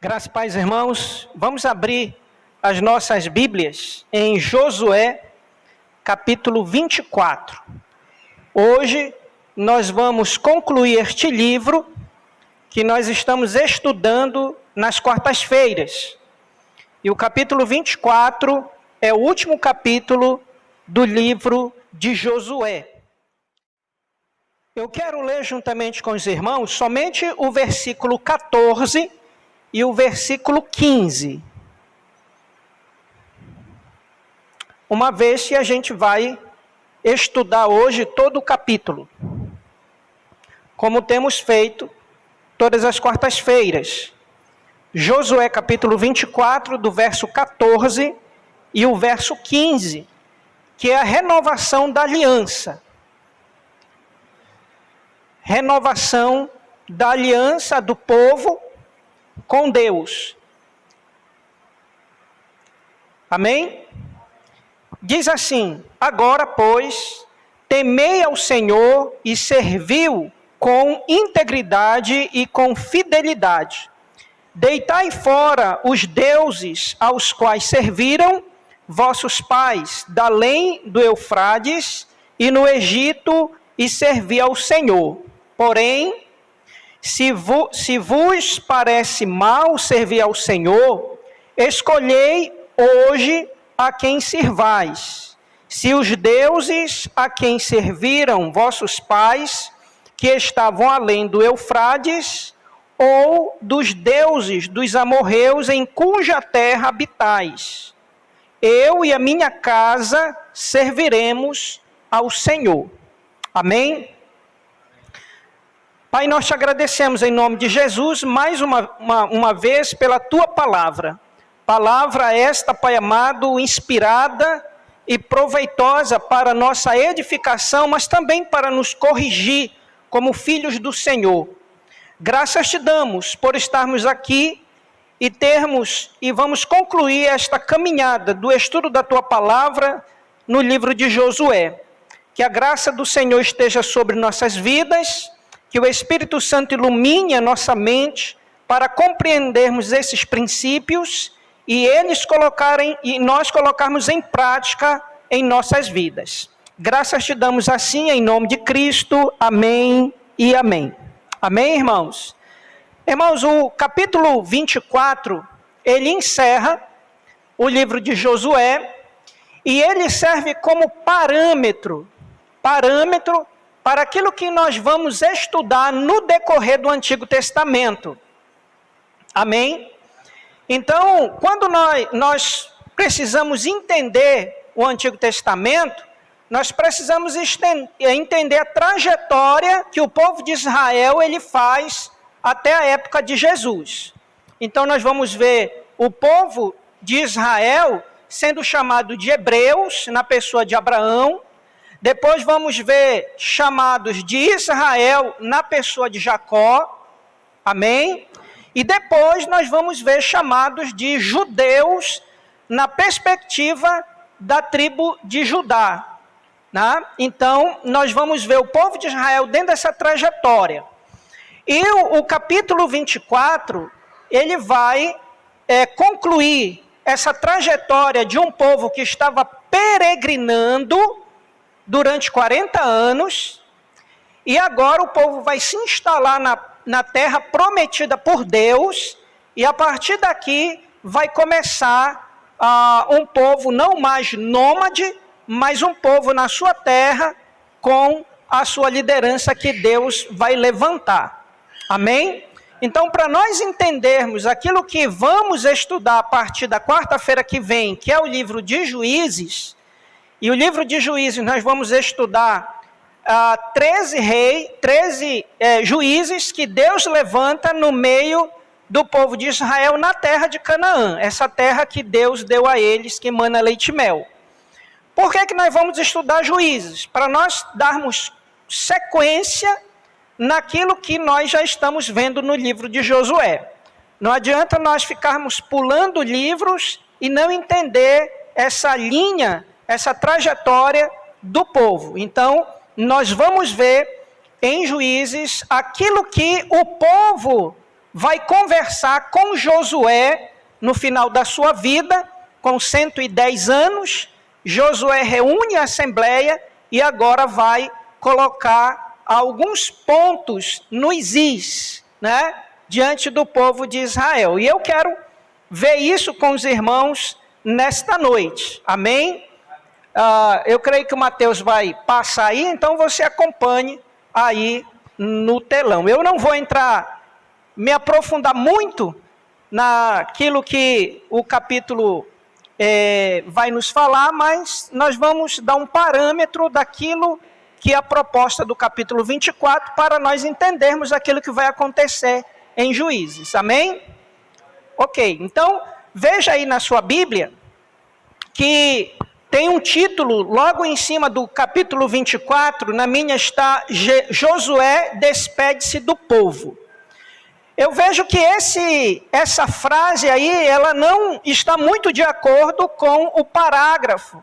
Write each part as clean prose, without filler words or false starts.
Graças e paz, irmãos. Vamos abrir as nossas Bíblias em Josué, capítulo 24. Hoje nós vamos concluir este livro que nós estamos estudando nas quartas-feiras. E o capítulo 24 é o último capítulo do livro de Josué. Eu quero ler juntamente com os irmãos somente o versículo 14 e o versículo 15. Uma vez que a gente vai estudar hoje todo o capítulo, como temos feito todas as quartas-feiras. Josué capítulo 24, do verso 14 e o verso 15, que é a renovação da aliança. Renovação da aliança do povo com Deus. Amém? Diz assim: agora, pois, temei ao Senhor e serviu com integridade e com fidelidade. Deitai fora os deuses aos quais serviram vossos pais, da além do Eufrades e no Egito, e servi ao Senhor. Porém, se vos parece mal servir ao Senhor, escolhei hoje a quem sirvais. Se os deuses a quem serviram vossos pais, que estavam além do Eufrades, ou dos deuses dos amorreus em cuja terra habitais. Eu e a minha casa serviremos ao Senhor. Amém? Pai, nós te agradecemos em nome de Jesus mais uma vez pela tua palavra. Palavra esta, Pai amado, inspirada e proveitosa para a nossa edificação, mas também para nos corrigir como filhos do Senhor. Graças te damos por estarmos aqui e vamos concluir esta caminhada do estudo da tua palavra no livro de Josué. Que a graça do Senhor esteja sobre nossas vidas, que o Espírito Santo ilumine a nossa mente para compreendermos esses princípios e nós colocarmos em prática em nossas vidas. Graças te damos assim em nome de Cristo. Amém e amém. Amém, irmãos? Irmãos, o capítulo 24, ele encerra o livro de Josué e ele serve como parâmetro para aquilo que nós vamos estudar no decorrer do Antigo Testamento. Amém? Então, quando nós precisamos entender o Antigo Testamento, nós precisamos entender a trajetória que o povo de Israel ele faz até a época de Jesus. Então, nós vamos ver o povo de Israel sendo chamado de hebreus, na pessoa de Abraão. Depois vamos ver chamados de Israel na pessoa de Jacó, amém? E depois nós vamos ver chamados de judeus na perspectiva da tribo de Judá, né? Então, nós vamos ver o povo de Israel dentro dessa trajetória. E o capítulo 24, ele vai concluir essa trajetória de um povo que estava peregrinando durante 40 anos, e agora o povo vai se instalar na terra prometida por Deus, e a partir daqui vai começar um povo não mais nômade, mas um povo na sua terra, com a sua liderança que Deus vai levantar. Amém? Então, para nós entendermos aquilo que vamos estudar a partir da quarta-feira que vem, que é o livro de Juízes, e o livro de Juízes, nós vamos estudar 13 juízes que Deus levanta no meio do povo de Israel na terra de Canaã. Essa terra que Deus deu a eles, que emana leite e mel. Por que nós vamos estudar Juízes? Para nós darmos sequência naquilo que nós já estamos vendo no livro de Josué. Não adianta nós ficarmos pulando livros e não entender essa linha, essa trajetória do povo. Então, nós vamos ver em Juízes aquilo que o povo vai conversar com Josué no final da sua vida, com 110 anos. Josué reúne a assembleia e agora vai colocar alguns pontos nos is, né, diante do povo de Israel. E eu quero ver isso com os irmãos nesta noite. Amém? Eu creio que o Mateus vai passar aí, então você acompanhe aí no telão. Eu não vou me aprofundar muito naquilo que o capítulo vai nos falar, mas nós vamos dar um parâmetro daquilo que é a proposta do capítulo 24, para nós entendermos aquilo que vai acontecer em Juízes. Amém? Ok, então veja aí na sua Bíblia que tem um título logo em cima do capítulo 24, na minha está Josué despede-se do povo. Eu vejo que essa frase aí, ela não está muito de acordo com o parágrafo,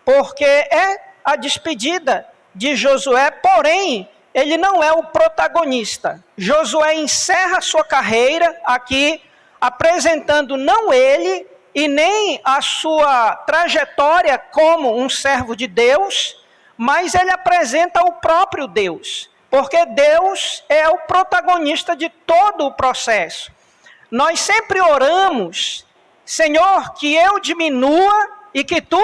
porque é a despedida de Josué, porém, ele não é o protagonista. Josué encerra sua carreira aqui, apresentando não ele e nem a sua trajetória como um servo de Deus, mas ele apresenta o próprio Deus, porque Deus é o protagonista de todo o processo. Nós sempre oramos, Senhor, que eu diminua e que tu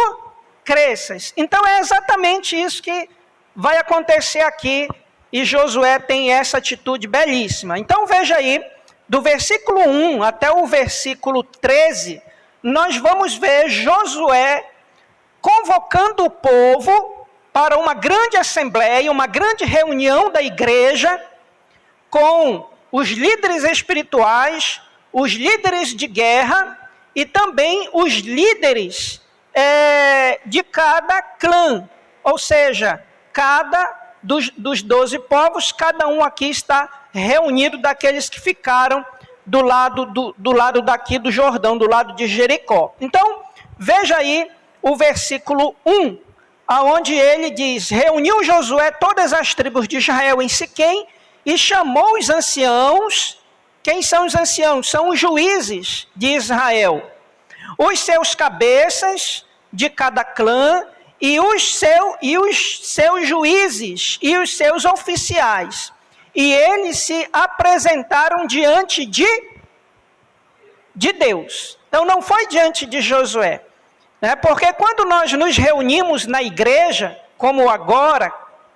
cresças. Então é exatamente isso que vai acontecer aqui, e Josué tem essa atitude belíssima. Então veja aí, do versículo 1 até o versículo 13, nós vamos ver Josué convocando o povo para uma grande assembleia, uma grande reunião da igreja, com os líderes espirituais, os líderes de guerra e também os líderes de cada clã, ou seja, cada dos 12 povos, cada um aqui está reunido daqueles que ficaram do lado daqui do Jordão, do lado de Jericó. Então, veja aí o versículo 1, aonde ele diz: reuniu Josué todas as tribos de Israel em Siquém e chamou os anciãos. Quem são os anciãos? São os juízes de Israel, os seus cabeças de cada clã e os seus juízes e os seus oficiais. E eles se apresentaram diante de Deus. Então não foi diante de Josué, né? Porque quando nós nos reunimos na igreja, como agora,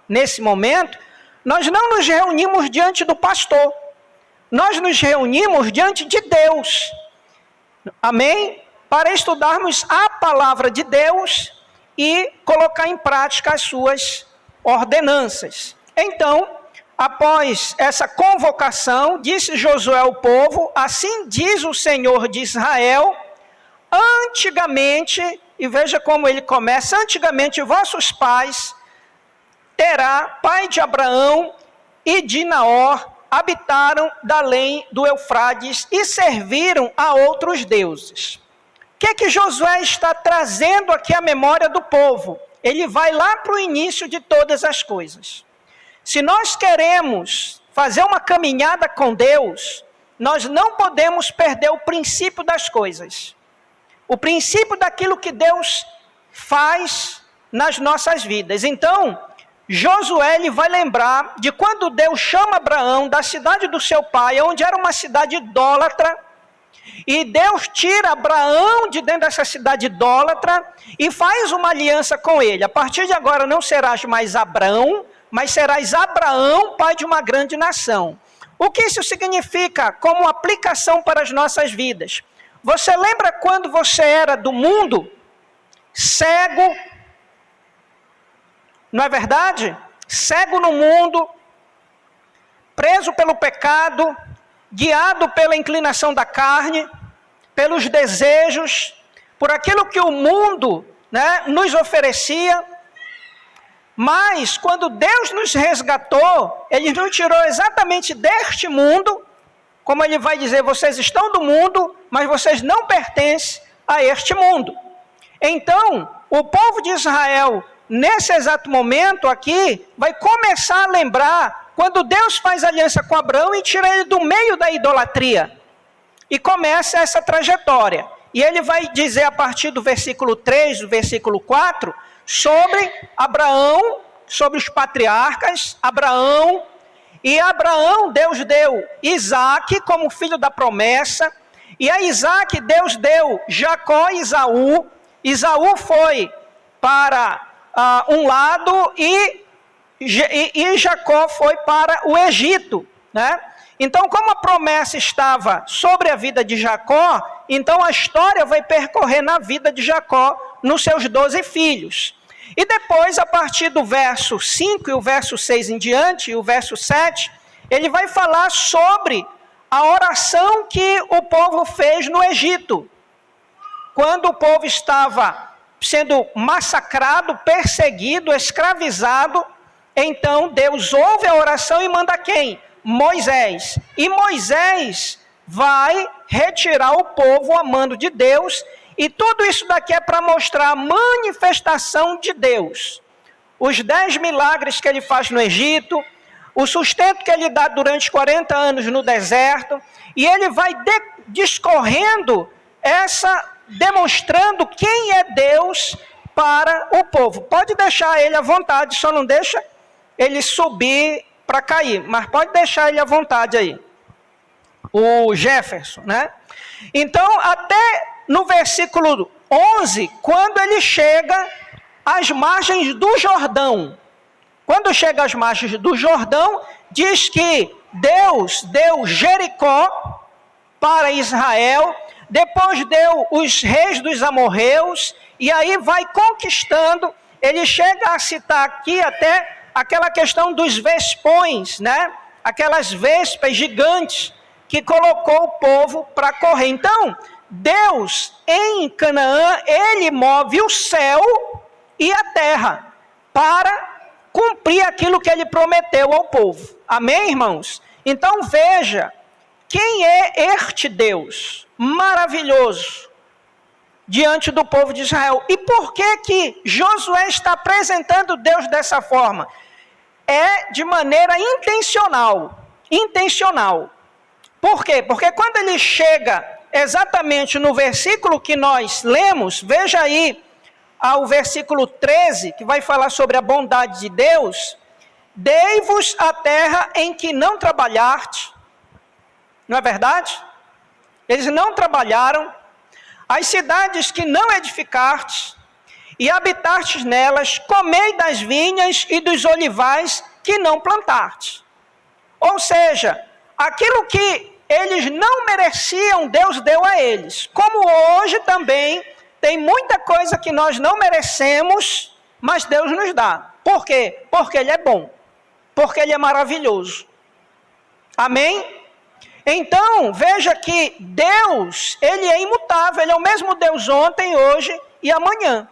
nesse momento, nós não nos reunimos diante do pastor. Nós nos reunimos diante de Deus. Amém? Para estudarmos a palavra de Deus e colocar em prática as suas ordenanças. Então, após essa convocação, disse Josué ao povo: assim diz o Senhor de Israel, antigamente, e veja como ele começa: antigamente vossos pais, Terá, pai de Abraão e de Naor, habitaram da além do Eufrates e serviram a outros deuses. O que Josué está trazendo aqui à memória do povo? Ele vai lá para o início de todas as coisas. Se nós queremos fazer uma caminhada com Deus, nós não podemos perder o princípio das coisas. O princípio daquilo que Deus faz nas nossas vidas. Então, Josué ele vai lembrar de quando Deus chama Abraão da cidade do seu pai, onde era uma cidade idólatra, e Deus tira Abraão de dentro dessa cidade idólatra e faz uma aliança com ele. A partir de agora não serás mais Abrão, mas serás Abraão, pai de uma grande nação. O que isso significa como aplicação para as nossas vidas? Você lembra quando você era do mundo, cego, não é verdade? Cego no mundo, preso pelo pecado, guiado pela inclinação da carne, pelos desejos, por aquilo que o mundo, né, nos oferecia. Mas quando Deus nos resgatou, Ele nos tirou exatamente deste mundo, como Ele vai dizer: vocês estão do mundo, mas vocês não pertencem a este mundo. Então, o povo de Israel, nesse exato momento aqui, vai começar a lembrar quando Deus faz aliança com Abraão e tira ele do meio da idolatria. E começa essa trajetória. E ele vai dizer a partir do versículo 3, do versículo 4, sobre Abraão, sobre os patriarcas, Abraão. E Abraão, Deus deu Isaque como filho da promessa. E a Isaque, Deus deu Jacó e Esaú. Esaú foi para um lado e Jacó foi para o Egito, né? Então, como a promessa estava sobre a vida de Jacó, então a história vai percorrer na vida de Jacó, nos seus 12 filhos. E depois, a partir do verso 5 e o verso 6 em diante, e o verso 7, ele vai falar sobre a oração que o povo fez no Egito. Quando o povo estava sendo massacrado, perseguido, escravizado, então Deus ouve a oração e manda quem? Moisés. E Moisés vai retirar o povo a mando de Deus, e tudo isso daqui é para mostrar a manifestação de Deus. Os 10 milagres que ele faz no Egito, o sustento que ele dá durante 40 anos no deserto, e ele vai discorrendo demonstrando quem é Deus para o povo. Pode deixar ele à vontade, só não deixa ele subir para cair, mas pode deixar ele à vontade aí. O Jefferson, né? Então, até no versículo 11, quando ele chega às margens do Jordão. Quando chega às margens do Jordão, diz que Deus deu Jericó para Israel, depois deu os reis dos amorreus, e aí vai conquistando. Ele chega a citar aqui até aquela questão dos vespões, né? Aquelas vespas gigantes que colocou o povo para correr. Então, Deus em Canaã, ele move o céu e a terra para cumprir aquilo que ele prometeu ao povo. Amém, irmãos? Então veja, quem é este Deus maravilhoso diante do povo de Israel? E por que Josué está apresentando Deus dessa forma? É de maneira intencional. Intencional. Por quê? Porque quando ele chega exatamente no versículo que nós lemos, veja aí ao versículo 13, que vai falar sobre a bondade de Deus. Dei-vos a terra em que não trabalhaste. Não é verdade? Eles não trabalharam. As cidades que não edificaste, e habitastes nelas, comei das vinhas e dos olivais que não plantaste. Ou seja, aquilo que eles não mereciam, Deus deu a eles. Como hoje também tem muita coisa que nós não merecemos, mas Deus nos dá. Por quê? Porque Ele é bom. Porque Ele é maravilhoso. Amém? Então, veja que Deus, Ele é imutável. Ele é o mesmo Deus ontem, hoje e amanhã.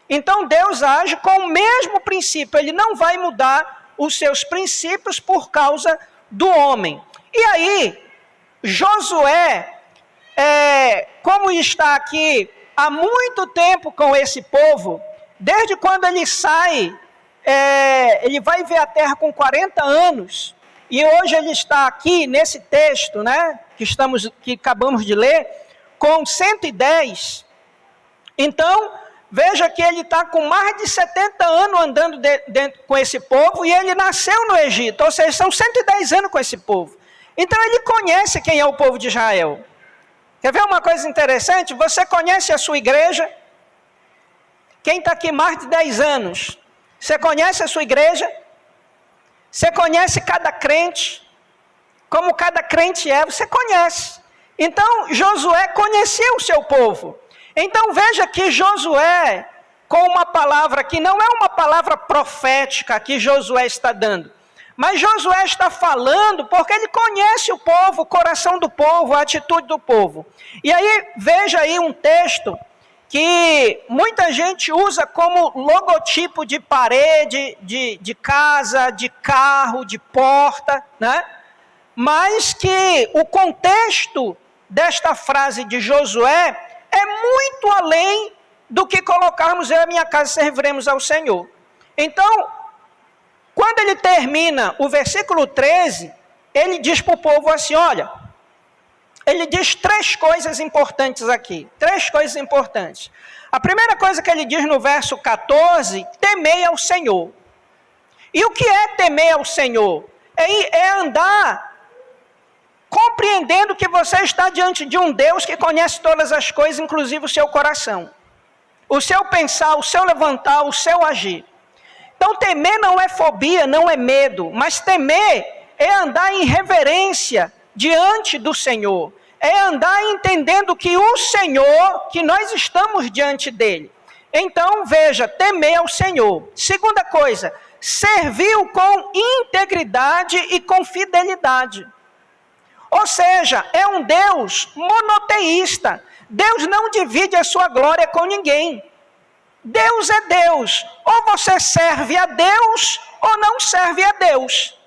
Então, Deus age com o mesmo princípio. Ele não vai mudar os seus princípios por causa do homem. E aí, Josué, como está aqui há muito tempo com esse povo, desde quando ele sai, ele vai ver a terra com 40 anos, e hoje ele está aqui nesse texto, né, que acabamos de ler, com 110. Então, veja que ele está com mais de 70 anos andando com esse povo, e ele nasceu no Egito, ou seja, são 110 anos com esse povo. Então ele conhece quem é o povo de Israel. Quer ver uma coisa interessante? Você conhece a sua igreja? Quem está aqui mais de 10 anos? Você conhece a sua igreja? Você conhece cada crente? Como cada crente é, você conhece. Então Josué conheceu o seu povo. Então veja que Josué, com uma palavra que não é uma palavra profética que Josué está dando, mas Josué está falando porque ele conhece o povo, o coração do povo, a atitude do povo. E aí, veja aí um texto que muita gente usa como logotipo de parede, de casa, de carro, de porta, né? Mas que o contexto desta frase de Josué é muito além do que colocarmos eu e a minha casa serviremos ao Senhor. Então, quando ele termina o versículo 13, ele diz para o povo assim, olha, ele diz 3 coisas importantes aqui, 3 coisas importantes. A primeira coisa que ele diz no verso 14, temei ao Senhor. E o que é temer ao Senhor? É andar compreendendo que você está diante de um Deus que conhece todas as coisas, inclusive o seu coração. O seu pensar, o seu levantar, o seu agir. Então temer não é fobia, não é medo, mas temer é andar em reverência diante do Senhor. É andar entendendo que o Senhor, que nós estamos diante dele. Então veja, temer ao Senhor. Segunda coisa, serviu com integridade e com fidelidade. Ou seja, é um Deus monoteísta. Deus não divide a sua glória com ninguém. Deus é Deus. Ou você serve a Deus, ou não serve a Deus.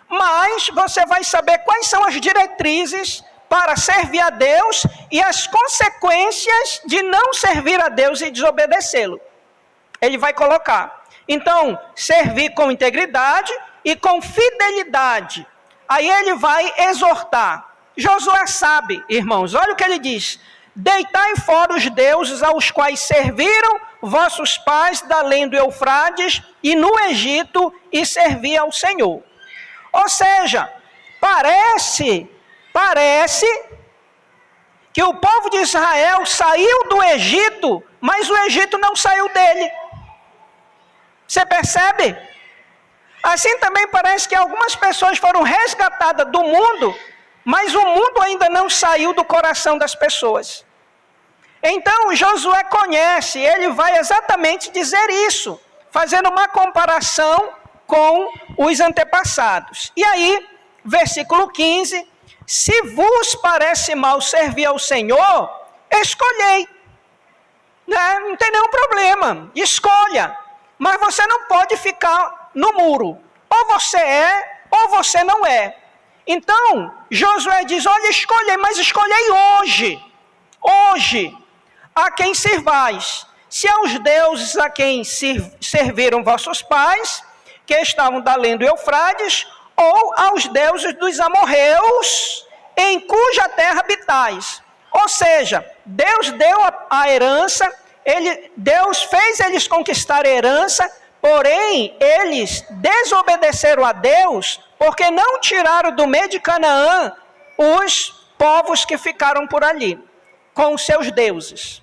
Mas você vai saber quais são as diretrizes para servir a Deus e as consequências de não servir a Deus e desobedecê-lo. Ele vai colocar. Então, servir com integridade e com fidelidade. Aí ele vai exortar. Josué sabe, irmãos, olha o que ele diz. Deitai fora os deuses aos quais serviram vossos pais da além do Eufrates e no Egito e servia ao Senhor. Ou seja, parece que o povo de Israel saiu do Egito, mas o Egito não saiu dele. Você percebe? Assim também parece que algumas pessoas foram resgatadas do mundo, mas o mundo ainda não saiu do coração das pessoas. Então Josué conhece, ele vai exatamente dizer isso, fazendo uma comparação com os antepassados. E aí, versículo 15, se vos parece mal servir ao Senhor, escolhei. Não tem nenhum problema, escolha. Mas você não pode ficar no muro. Ou você é, ou você não é. Então, Josué diz, olha, escolhei, mas escolhei hoje, a quem servais. Se aos deuses a quem serviram vossos pais, que estavam da além do Eufrates, ou aos deuses dos amorreus, em cuja terra habitais. Ou seja, Deus deu a herança, Deus fez eles conquistar a herança, porém, eles desobedeceram a Deus, porque não tiraram do meio de Canaã os povos que ficaram por ali, com os seus deuses.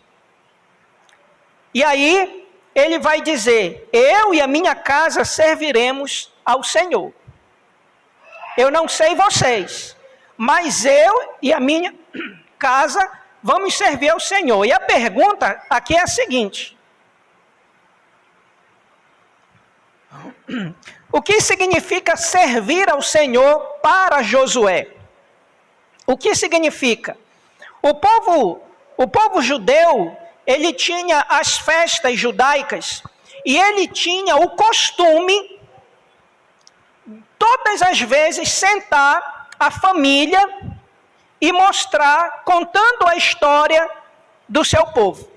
E aí, ele vai dizer, eu e a minha casa serviremos ao Senhor. Eu não sei vocês, mas eu e a minha casa vamos servir ao Senhor. E a pergunta aqui é a seguinte. O que significa servir ao Senhor para Josué? O que significa? O povo judeu, ele tinha as festas judaicas e ele tinha o costume, todas as vezes, sentar a família e mostrar, contando a história do seu povo.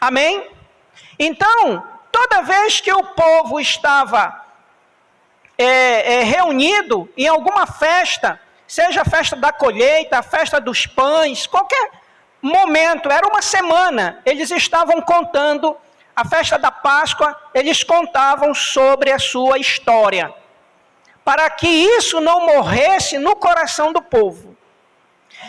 Amém? Então, toda vez que o povo estava reunido em alguma festa, seja a festa da colheita, a festa dos pães, qualquer momento, era uma semana, eles estavam contando a festa da Páscoa, eles contavam sobre a sua história, para que isso não morresse no coração do povo.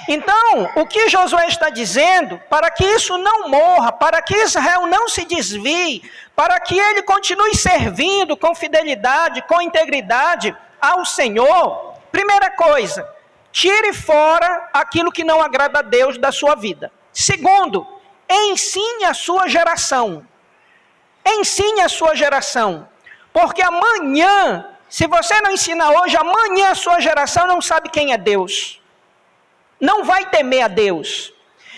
Então, o que Josué está dizendo, para que isso não morra, para que Israel não se desvie, para que ele continue servindo com fidelidade, com integridade ao Senhor, primeira coisa, tire fora aquilo que não agrada a Deus da sua vida. Segundo, ensine a sua geração. Ensine a sua geração. Porque amanhã, se você não ensinar hoje, amanhã a sua geração não sabe quem é Deus. Não vai temer a Deus.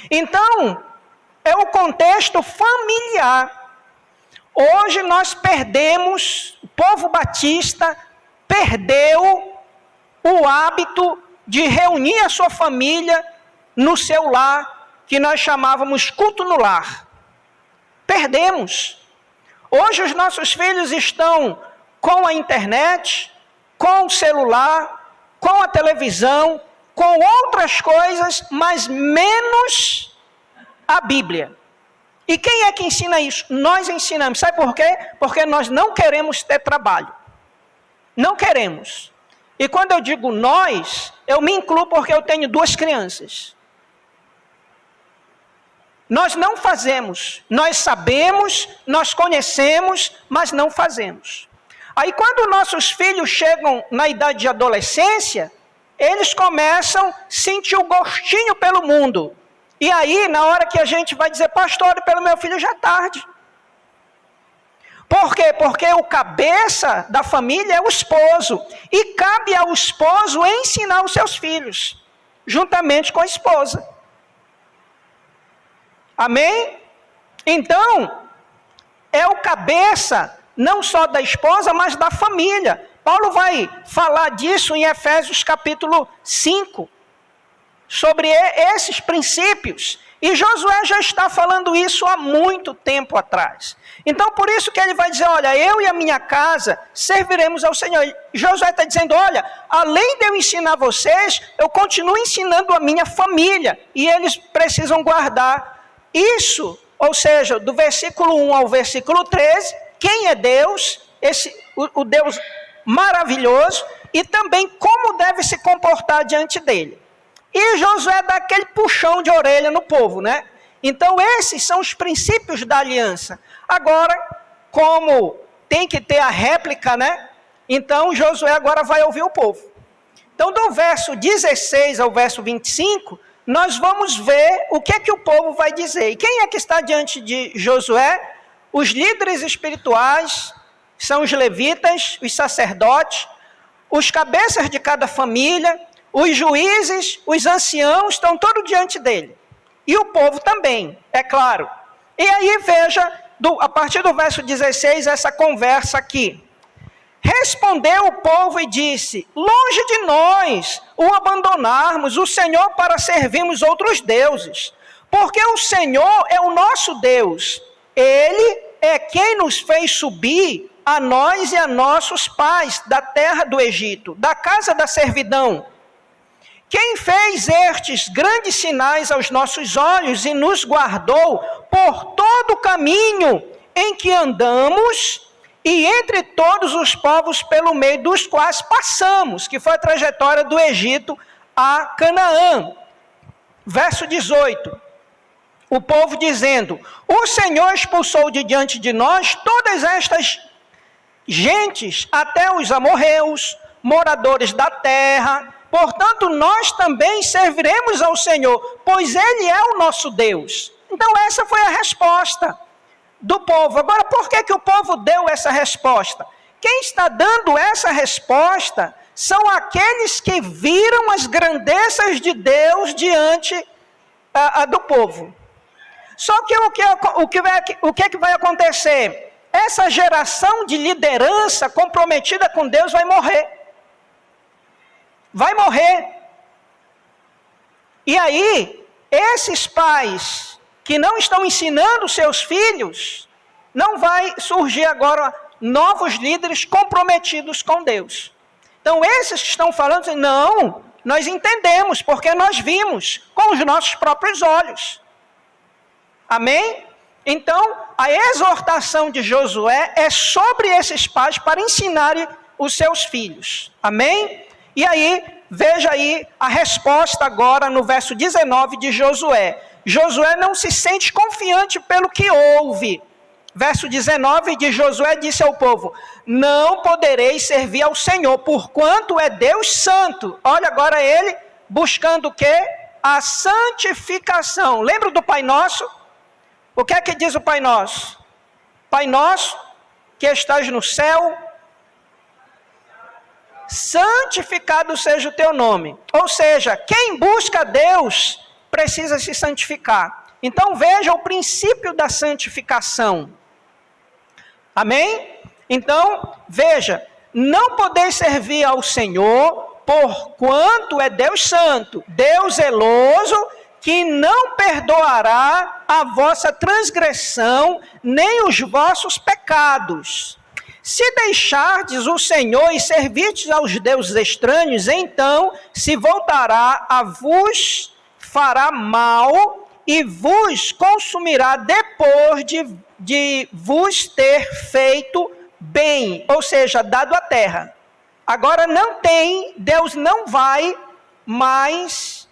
Então, é o contexto familiar. Hoje nós perdemos, o povo batista perdeu o hábito de reunir a sua família no seu lar, que nós chamávamos culto no lar. Perdemos. Hoje os nossos filhos estão com a internet, com o celular, com a televisão, com outras coisas, mas menos a Bíblia. E quem é que ensina isso? Nós ensinamos. Sabe por quê? Porque nós não queremos ter trabalho. Não queremos. E quando eu digo nós, eu me incluo porque eu tenho 2 crianças. Nós não fazemos. Nós sabemos, nós conhecemos, mas não fazemos. Aí quando nossos filhos chegam na idade de adolescência, eles começam a sentir o gostinho pelo mundo. E aí, na hora que a gente vai dizer, pastor, ore pelo meu filho, já é tarde. Por quê? Porque o cabeça da família é o esposo. E cabe ao esposo ensinar os seus filhos, juntamente com a esposa. Amém? Então, é o cabeça, não só da esposa, mas da família. Paulo vai falar disso em Efésios capítulo 5, sobre esses princípios. E Josué já está falando isso há muito tempo atrás. Então, por isso que ele vai dizer, olha, eu e a minha casa serviremos ao Senhor. Josué está dizendo, olha, além de eu ensinar vocês, eu continuo ensinando a minha família. E eles precisam guardar isso, ou seja, do versículo 1 ao versículo 13, quem é Deus, o Deus maravilhoso, e também como deve se comportar diante dele. E Josué dá aquele puxão de orelha no povo, né? Então esses são os princípios da aliança. Agora, como tem que ter a réplica, né? Então Josué agora vai ouvir o povo. Então do verso 16 ao verso 25, nós vamos ver o que é que o povo vai dizer. E quem é que está diante de Josué? Os líderes espirituais, são os levitas, os sacerdotes, os cabeças de cada família, os juízes, os anciãos, estão todos diante dele. E o povo também, é claro. E aí veja, a partir do verso 16, essa conversa aqui. Respondeu o povo e disse, longe de nós o abandonarmos o Senhor para servirmos outros deuses, porque o Senhor é o nosso Deus. Ele é quem nos fez subir a nós e a nossos pais da terra do Egito, da casa da servidão. Quem fez estes grandes sinais aos nossos olhos e nos guardou por todo o caminho em que andamos e entre todos os povos pelo meio dos quais passamos, que foi a trajetória do Egito a Canaã. Verso 18. O povo dizendo, o Senhor expulsou de diante de nós todas estas gentes, até os amorreus, moradores da terra, portanto nós também serviremos ao Senhor, pois Ele é o nosso Deus. Então essa foi a resposta do povo. Agora, por que o povo deu essa resposta? Quem está dando essa resposta são aqueles que viram as grandezas de Deus diante do povo. Só que o que vai acontecer? Essa geração de liderança comprometida com Deus vai morrer. Vai morrer. E aí, esses pais que não estão ensinando seus filhos, não vai surgir agora novos líderes comprometidos com Deus. Então, esses que estão falando, não, nós entendemos, porque nós vimos com os nossos próprios olhos. Amém? Então, a exortação de Josué é sobre esses pais para ensinarem os seus filhos. Amém? E aí, veja aí a resposta agora no verso 19 de Josué. Josué não se sente confiante pelo que ouve. Verso 19 de Josué disse ao povo, não podereis servir ao Senhor, porquanto é Deus santo. Olha agora ele buscando o quê? A santificação. Lembra do Pai Nosso? O que é que diz o Pai Nosso? Pai Nosso, que estás no céu, santificado seja o teu nome. Ou seja, quem busca Deus precisa se santificar. Então veja o princípio da santificação. Amém? Então, veja, não podeis servir ao Senhor, porquanto é Deus santo, Deus zeloso, que não perdoará a vossa transgressão, nem os vossos pecados. Se deixardes o Senhor e servirdes aos deuses estranhos, então se voltará a vos fará mal e vos consumirá depois de vos ter feito bem, ou seja, dado a terra. Agora Deus não vai mais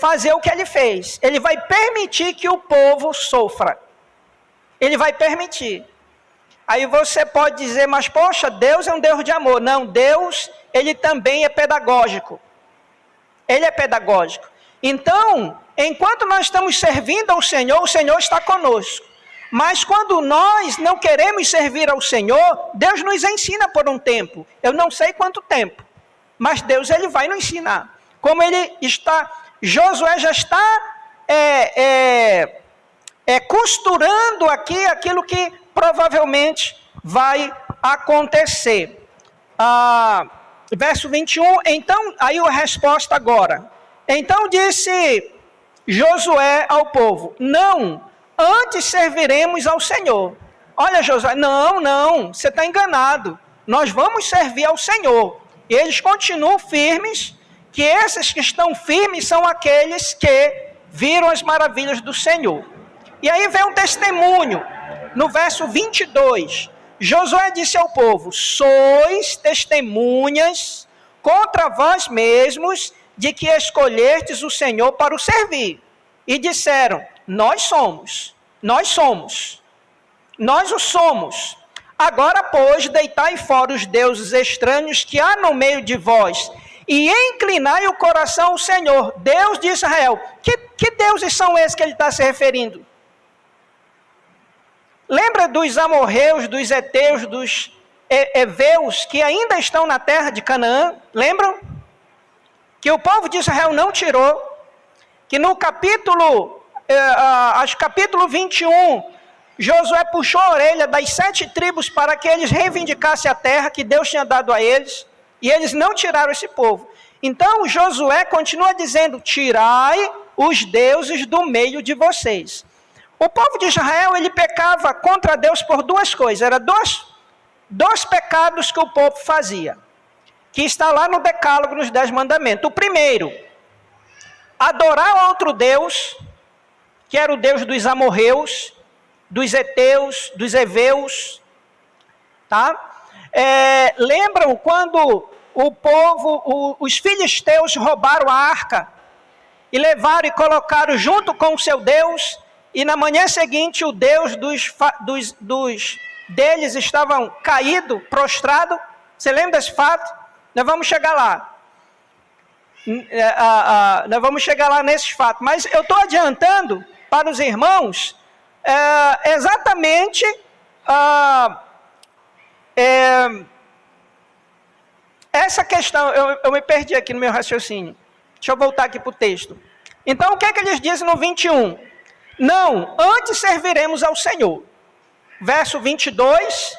fazer o que ele fez. Ele vai permitir que o povo sofra. Ele vai permitir. Aí você pode dizer, mas poxa, Deus é um Deus de amor. Não, Deus, ele também é pedagógico. Ele é pedagógico. Então, enquanto nós estamos servindo ao Senhor, o Senhor está conosco. Mas quando nós não queremos servir ao Senhor, Deus nos ensina por um tempo. Eu não sei quanto tempo, mas Deus ele vai nos ensinar. Como ele está, Josué já está costurando aqui aquilo que provavelmente vai acontecer. Verso 21, então, aí a resposta agora. Então disse Josué ao povo, não, antes serviremos ao Senhor. Olha Josué, não, você está enganado. Nós vamos servir ao Senhor. E eles continuam firmes, que esses que estão firmes são aqueles que viram as maravilhas do Senhor. E aí vem um testemunho, no verso 22. Josué disse ao povo, sois testemunhas contra vós mesmos de que escolhestes o Senhor para o servir. E disseram, nós o somos. Agora, pois, deitai fora os deuses estranhos que há no meio de vós, e inclinai o coração ao Senhor, Deus de Israel. Que deuses são esses que ele está se referindo? Lembra dos amorreus, dos heteus, dos heveus, que ainda estão na terra de Canaã? Lembram? Que o povo de Israel não tirou, que no capítulo 21, Josué puxou a orelha das 7 tribos para que eles reivindicassem a terra que Deus tinha dado a eles, e eles não tiraram esse povo. Então Josué continua dizendo, tirai os deuses do meio de vocês. O povo de Israel, ele pecava contra Deus por 2 coisas, eram dois pecados que o povo fazia, que está lá no decálogo, nos 10 mandamentos. O primeiro, adorar outro Deus, que era o Deus dos amorreus, dos heteus, dos heveus, tá? Lembram quando o povo, os filisteus roubaram a arca, e levaram e colocaram junto com o seu Deus, e na manhã seguinte o Deus deles estava caído, prostrado? Você lembra desse fato? Nós vamos chegar lá. Nós vamos chegar lá nesses fatos. Mas eu estou adiantando para os irmãos exatamente essa questão. Eu me perdi aqui no meu raciocínio. Deixa eu voltar aqui para o texto. Então, o que é que eles dizem no 21? Não, antes serviremos ao Senhor. Verso 22,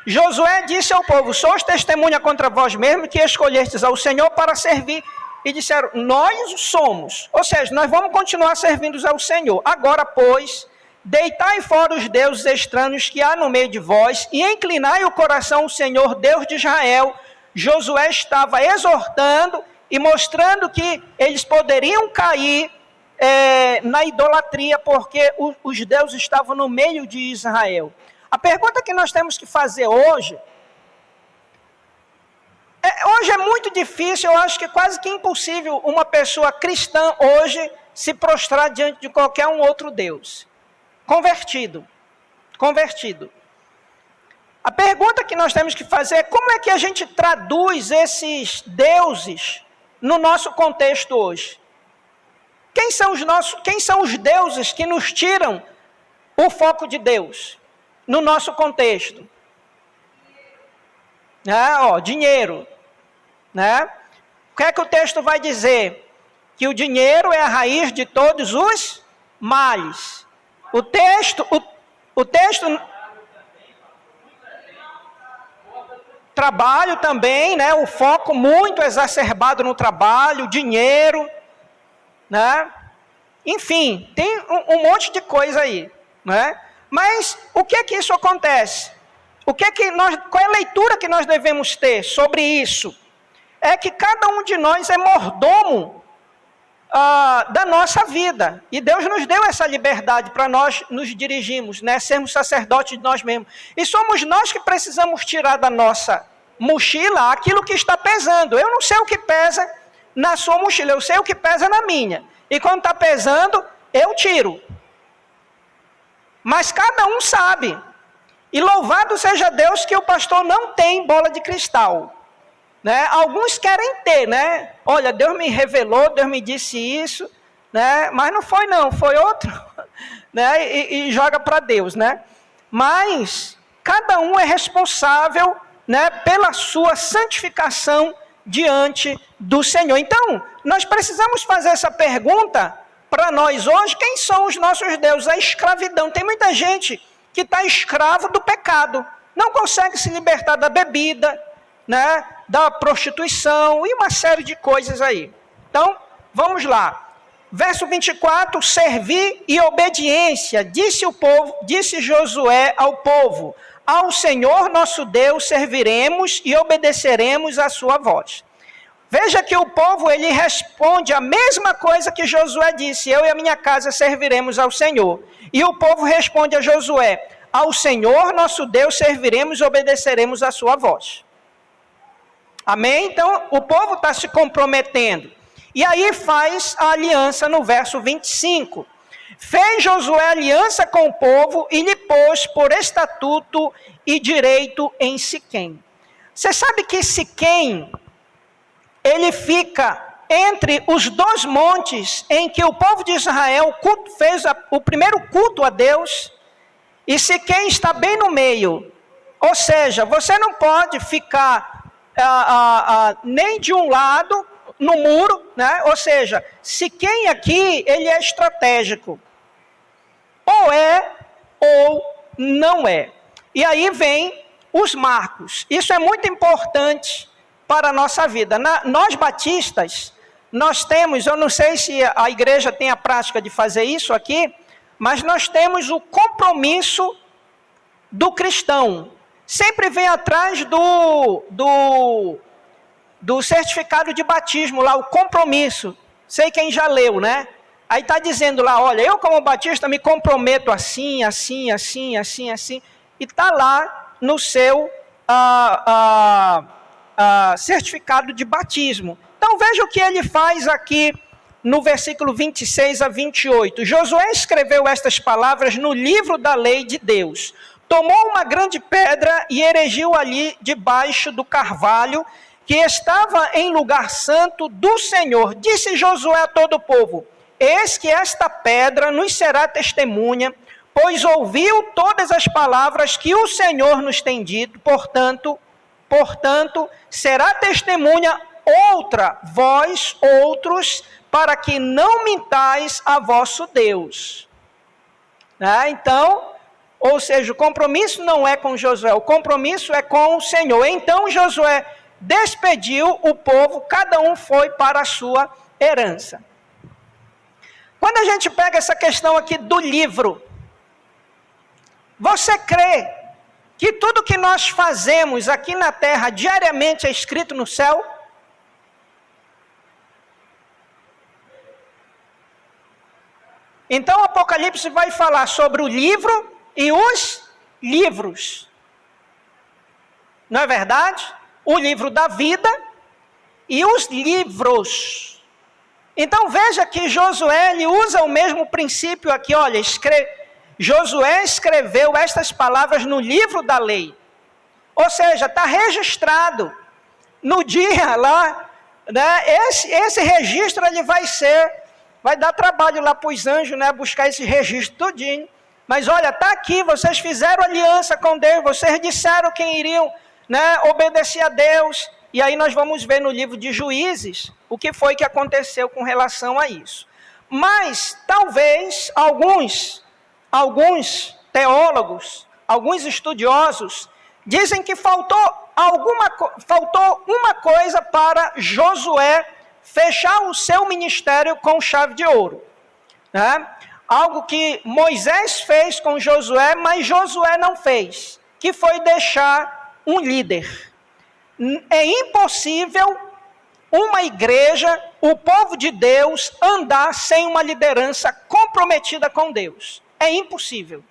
Josué disse ao povo, sois testemunha contra vós mesmos que escolhestes ao Senhor para servir. E disseram, nós o somos. Ou seja, nós vamos continuar servindo ao Senhor. Agora, pois, deitai fora os deuses estranhos que há no meio de vós e inclinai o coração ao Senhor, Deus de Israel. Josué estava exortando e mostrando que eles poderiam cair na idolatria, porque os deuses estavam no meio de Israel. A pergunta que nós temos que fazer hoje é muito difícil, eu acho que quase que impossível uma pessoa cristã hoje se prostrar diante de qualquer um outro Deus. Convertido. A pergunta que nós temos que fazer é como é que a gente traduz esses deuses no nosso contexto hoje? Quem são os deuses que nos tiram o foco de Deus no nosso contexto? Dinheiro. Né? O que é que o texto vai dizer? Que o dinheiro é a raiz de todos os males. O texto trabalho também, né? O foco muito exacerbado no trabalho, dinheiro, né? Enfim, tem um monte de coisa aí, né? Mas o que é que isso acontece? Qual é a leitura que nós devemos ter sobre isso? É que cada um de nós é mordomo da nossa vida. E Deus nos deu essa liberdade para nós nos dirigirmos, né? Sermos sacerdotes de nós mesmos. E somos nós que precisamos tirar da nossa mochila aquilo que está pesando. Eu não sei o que pesa na sua mochila, eu sei o que pesa na minha. E quando está pesando, eu tiro. Mas cada um sabe. E louvado seja Deus que o pastor não tem bola de cristal. Né? Alguns querem ter, né? Olha, Deus me revelou, Deus me disse isso, né? Mas não foi não, foi outro, né? E joga para Deus, né? Mas cada um é responsável, né, pela sua santificação diante do Senhor. Então, nós precisamos fazer essa pergunta para nós hoje: quem são os nossos deuses? A escravidão. Tem muita gente que está escravo do pecado, não consegue se libertar da bebida, né, da prostituição e uma série de coisas aí. Então, vamos lá. Verso 24, servir e obediência. Disse Josué ao povo: ao Senhor nosso Deus serviremos e obedeceremos à sua voz. Veja que o povo, ele responde a mesma coisa que Josué disse: eu e a minha casa serviremos ao Senhor. E o povo responde a Josué: ao Senhor nosso Deus serviremos e obedeceremos à sua voz. Amém? Então, o povo está se comprometendo. E aí faz a aliança no verso 25. Fez Josué aliança com o povo e lhe pôs por estatuto e direito em Siquém. Você sabe que Siquém, ele fica entre os dois montes em que o povo de Israel fez o primeiro culto a Deus, e Siquém está bem no meio. Ou seja, você não pode ficar nem de um lado no muro, né? Ou seja, Siquém aqui, ele é estratégico. Ou é, ou não é. E aí vem os marcos. Isso é muito importante para a nossa vida. Nós batistas, nós temos, eu não sei se a igreja tem a prática de fazer isso aqui, mas nós temos o compromisso do cristão. Sempre vem atrás do certificado de batismo, lá, o compromisso. Sei quem já leu, né? Aí está dizendo lá: olha, eu como batista me comprometo assim, assim, assim, assim, assim. E está lá no seu certificado de batismo. Então veja o que ele faz aqui no versículo 26 a 28. Josué escreveu estas palavras no livro da lei de Deus. Tomou uma grande pedra e erigiu ali debaixo do carvalho que estava em lugar santo do Senhor. Disse Josué a todo o povo: eis que esta pedra nos será testemunha, pois ouviu todas as palavras que o Senhor nos tem dito, portanto, será testemunha outra, vós outros, para que não mintais a vosso Deus. Então, ou seja, o compromisso não é com Josué, o compromisso é com o Senhor. Então Josué despediu o povo, cada um foi para a sua herança. Quando a gente pega essa questão aqui do livro, você crê que tudo que nós fazemos aqui na terra diariamente é escrito no céu? Então o Apocalipse vai falar sobre o livro e os livros. Não é verdade? O livro da vida e os livros. Então veja que Josué, ele usa o mesmo princípio aqui. Olha, Josué escreveu estas palavras no livro da lei. Ou seja, está registrado. No dia lá, né, esse registro ele vai dar trabalho lá para os anjos, né, buscar esse registro todinho. Mas olha, está aqui, vocês fizeram aliança com Deus, vocês disseram que iriam, né, obedecer a Deus. E aí nós vamos ver no livro de Juízes o que foi que aconteceu com relação a isso. Mas talvez alguns teólogos, alguns estudiosos, dizem que faltou uma coisa para Josué fechar o seu ministério com chave de ouro, né? Algo que Moisés fez com Josué, mas Josué não fez. que foi deixar um líder. É impossível uma igreja, o povo de Deus, andar sem uma liderança comprometida com Deus. É impossível.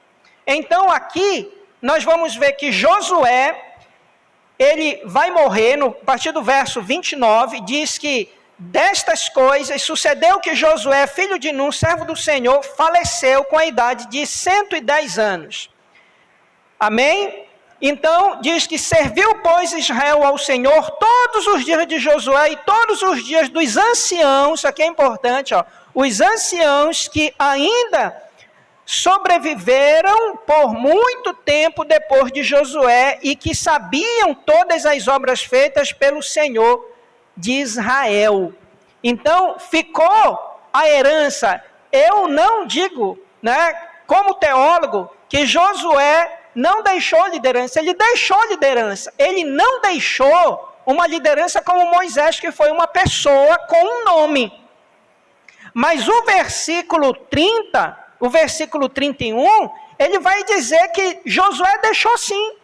Então aqui nós vamos ver que Josué, ele vai morrer, a partir do verso 29, diz que destas coisas sucedeu que Josué, filho de Nun, servo do Senhor, faleceu com a idade de 110 anos. Amém? Então, diz que serviu, pois, Israel ao Senhor todos os dias de Josué e todos os dias dos anciãos, isso aqui é importante, os anciãos que ainda sobreviveram por muito tempo depois de Josué e que sabiam todas as obras feitas pelo Senhor de Israel. Então, ficou a herança. Eu não digo, como teólogo, que Josué não deixou liderança, ele deixou liderança. Ele não deixou uma liderança como Moisés, que foi uma pessoa com um nome. Mas o versículo 30, o versículo 31, ele vai dizer que Josué deixou sim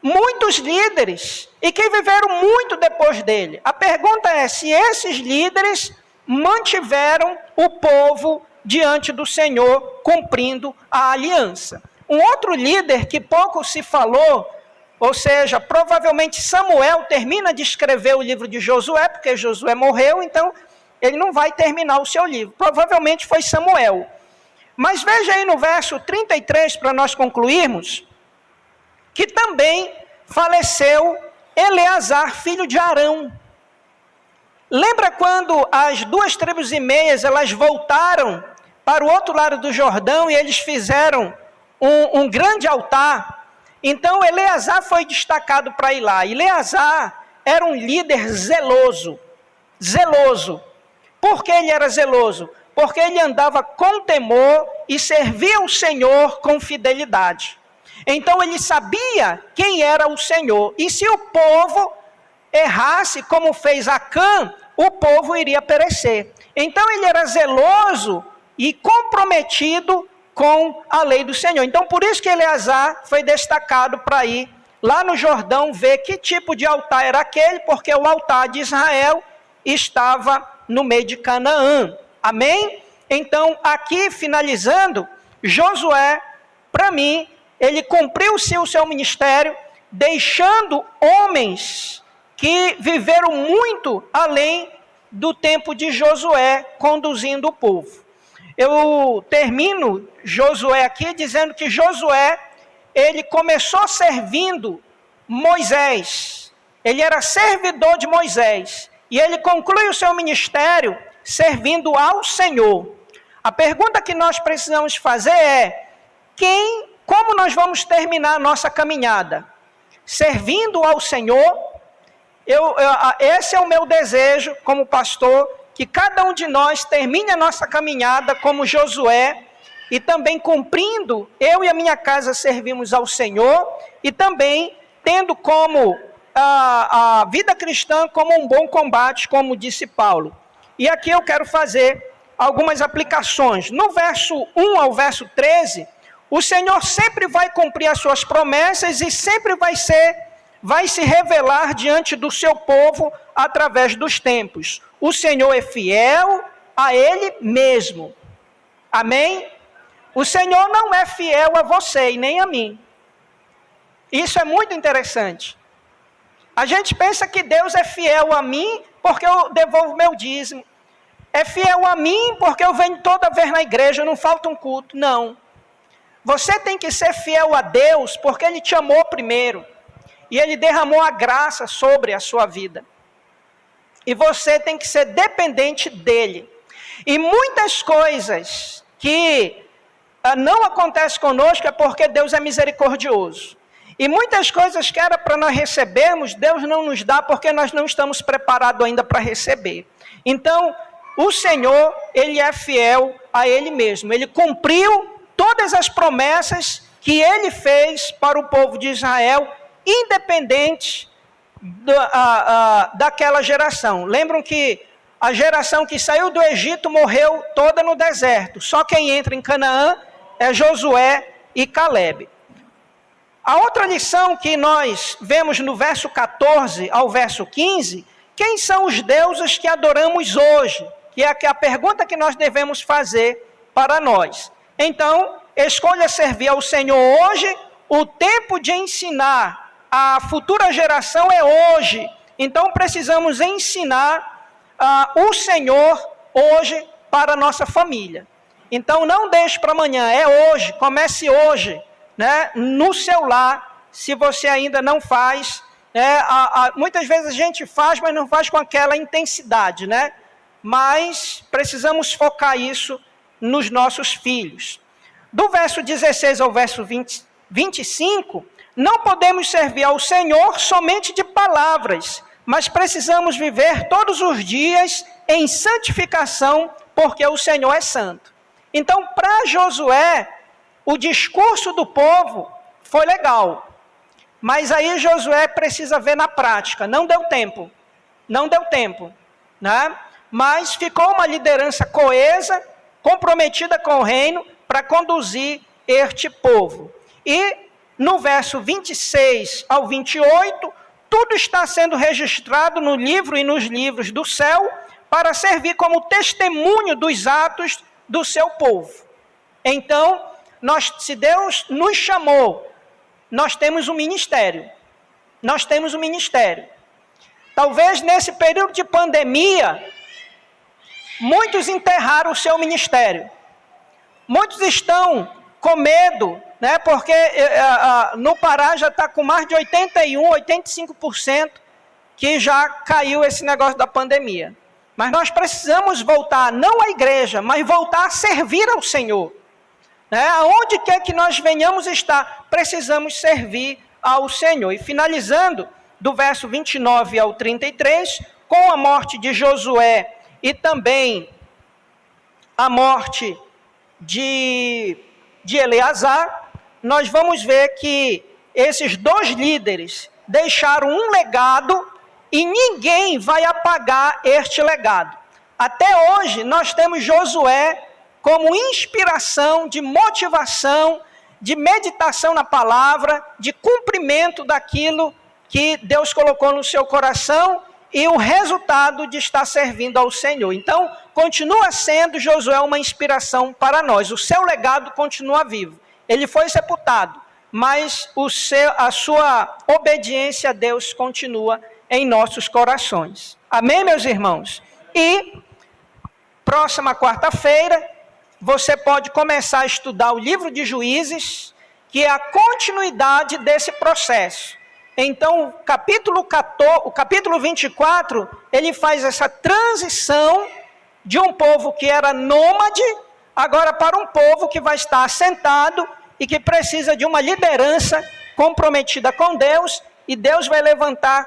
muitos líderes e que viveram muito depois dele. A pergunta é se esses líderes mantiveram o povo diante do Senhor, cumprindo a aliança. Um outro líder que pouco se falou, ou seja, provavelmente Samuel termina de escrever o livro de Josué, porque Josué morreu, então ele não vai terminar o seu livro. Provavelmente foi Samuel. Mas veja aí no verso 33, para nós concluirmos, que também faleceu Eleazar, filho de Arão. Lembra quando as 2 tribos e meias, elas voltaram para o outro lado do Jordão e eles fizeram um grande altar? Então Eleazar foi destacado para ir lá. Eleazar era um líder zeloso. Por que ele era zeloso? Porque ele andava com temor e servia o Senhor com fidelidade. Então ele sabia quem era o Senhor. E se o povo errasse, como fez Acã, o povo iria perecer. Então ele era zeloso e comprometido com a lei do Senhor. Então por isso que Eleazar foi destacado para ir lá no Jordão ver que tipo de altar era aquele, porque o altar de Israel estava no meio de Canaã. Amém? Então aqui finalizando, Josué, para mim, ele cumpriu-se o seu ministério, deixando homens que viveram muito além do tempo de Josué, conduzindo o povo. Eu termino Josué aqui dizendo que Josué, ele começou servindo Moisés. Ele era servidor de Moisés. E ele conclui o seu ministério servindo ao Senhor. A pergunta que nós precisamos fazer é: como nós vamos terminar a nossa caminhada? Servindo ao Senhor? Esse é o meu desejo como pastor, que cada um de nós termine a nossa caminhada como Josué, e também cumprindo, eu e a minha casa servimos ao Senhor, e também tendo como a vida cristã como um bom combate, como disse Paulo. E aqui eu quero fazer algumas aplicações. No verso 1 ao verso 13, o Senhor sempre vai cumprir as suas promessas e sempre vai se revelar diante do seu povo através dos tempos. O Senhor é fiel a Ele mesmo. Amém? O Senhor não é fiel a você e nem a mim. Isso é muito interessante. A gente pensa que Deus é fiel a mim porque eu devolvo meu dízimo. É fiel a mim porque eu venho toda vez na igreja, não falta um culto. Não. Você tem que ser fiel a Deus porque Ele te amou primeiro. E Ele derramou a graça sobre a sua vida. E você tem que ser dependente dEle. E muitas coisas que não acontecem conosco é porque Deus é misericordioso. E muitas coisas que era para nós recebermos, Deus não nos dá porque nós não estamos preparados ainda para receber. Então, o Senhor, Ele é fiel a Ele mesmo. Ele cumpriu todas as promessas que Ele fez para o povo de Israel, independente daquela geração. Lembram que a geração que saiu do Egito morreu toda no deserto. Só quem entra em Canaã é Josué e Calebe. A outra lição que nós vemos no verso 14 ao verso 15, quem são os deuses que adoramos hoje? Que é a pergunta que nós devemos fazer para nós. Então, escolha servir ao Senhor hoje, o tempo de ensinar a futura geração é hoje. Então, precisamos ensinar o Senhor hoje para a nossa família. Então, não deixe para amanhã, é hoje, comece hoje, né, no seu lar, se você ainda não faz. Muitas vezes a gente faz, mas não faz com aquela intensidade, né? Mas precisamos focar isso nos nossos filhos. Do verso 16 ao verso 25, não podemos servir ao Senhor somente de palavras, mas precisamos viver todos os dias em santificação, porque o Senhor é santo. Então, para Josué, o discurso do povo foi legal, mas aí Josué precisa ver na prática. Não deu tempo, né? Mas ficou uma liderança coesa, comprometida com o reino, para conduzir este povo. E no verso 26 ao 28, tudo está sendo registrado no livro e nos livros do céu, para servir como testemunho dos atos do seu povo. Então, se Deus nos chamou, nós temos um ministério. Talvez nesse período de pandemia, muitos enterraram o seu ministério. Muitos estão com medo, né? Porque no Pará já está com mais de 85% que já caiu esse negócio da pandemia. Mas nós precisamos voltar, não à igreja, mas voltar a servir ao Senhor. Né? Aonde quer que nós venhamos estar, precisamos servir ao Senhor. E finalizando, do verso 29 ao 33, com a morte de Josué e também a morte de Eleazar, nós vamos ver que esses dois líderes deixaram um legado e ninguém vai apagar este legado. Até hoje, nós temos Josué como inspiração, de motivação, de meditação na palavra, de cumprimento daquilo que Deus colocou no seu coração e o resultado de estar servindo ao Senhor. Então, continua sendo Josué uma inspiração para nós. O seu legado continua vivo. Ele foi sepultado, mas a sua obediência a Deus continua em nossos corações. Amém, meus irmãos? E próxima quarta-feira, você pode começar a estudar o livro de Juízes, que é a continuidade desse processo. Então, o capítulo 24, ele faz essa transição de um povo que era nômade, agora para um povo que vai estar assentado e que precisa de uma liderança comprometida com Deus, e Deus vai levantar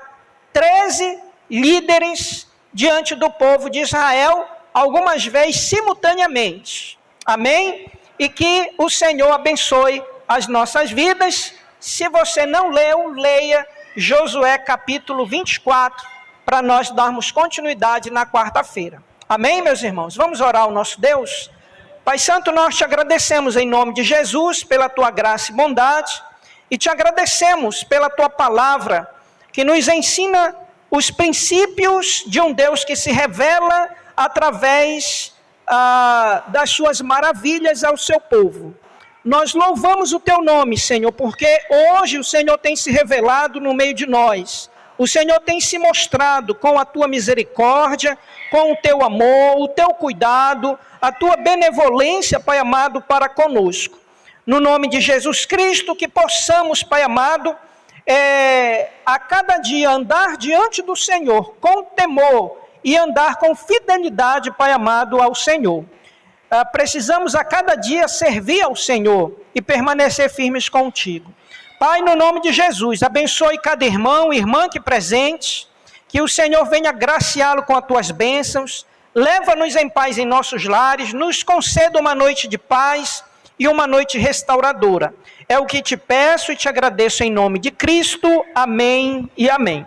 13 líderes diante do povo de Israel, algumas vezes simultaneamente. Amém? E que o Senhor abençoe as nossas vidas. Se você não leu, leia Josué capítulo 24, para nós darmos continuidade na quarta-feira. Amém, meus irmãos? Vamos orar ao nosso Deus? Pai Santo, nós te agradecemos em nome de Jesus pela tua graça e bondade, e te agradecemos pela tua palavra, que nos ensina os princípios de um Deus que se revela através das suas maravilhas ao seu povo. Nós louvamos o teu nome, Senhor, porque hoje o Senhor tem se revelado no meio de nós. O Senhor tem se mostrado com a tua misericórdia, com o teu amor, o teu cuidado, a tua benevolência, Pai amado, para conosco. No nome de Jesus Cristo, que possamos, Pai amado, a cada dia andar diante do Senhor com temor e andar com fidelidade, Pai amado, ao Senhor. Precisamos a cada dia servir ao Senhor e permanecer firmes contigo. Pai, no nome de Jesus, abençoe cada irmão e irmã aqui presente, que o Senhor venha agraciá-lo com as tuas bênçãos, leva-nos em paz em nossos lares, nos conceda uma noite de paz e uma noite restauradora. É o que te peço e te agradeço em nome de Cristo. Amém e amém.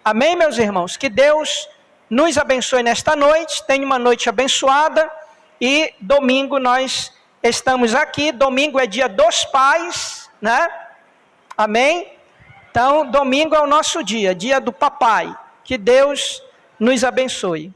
Amém, meus irmãos? Que Deus nos abençoe nesta noite, tenha uma noite abençoada, e domingo nós estamos aqui. Domingo é dia dos pais, né? Amém? Então, domingo é o nosso dia, dia do papai. Que Deus nos abençoe.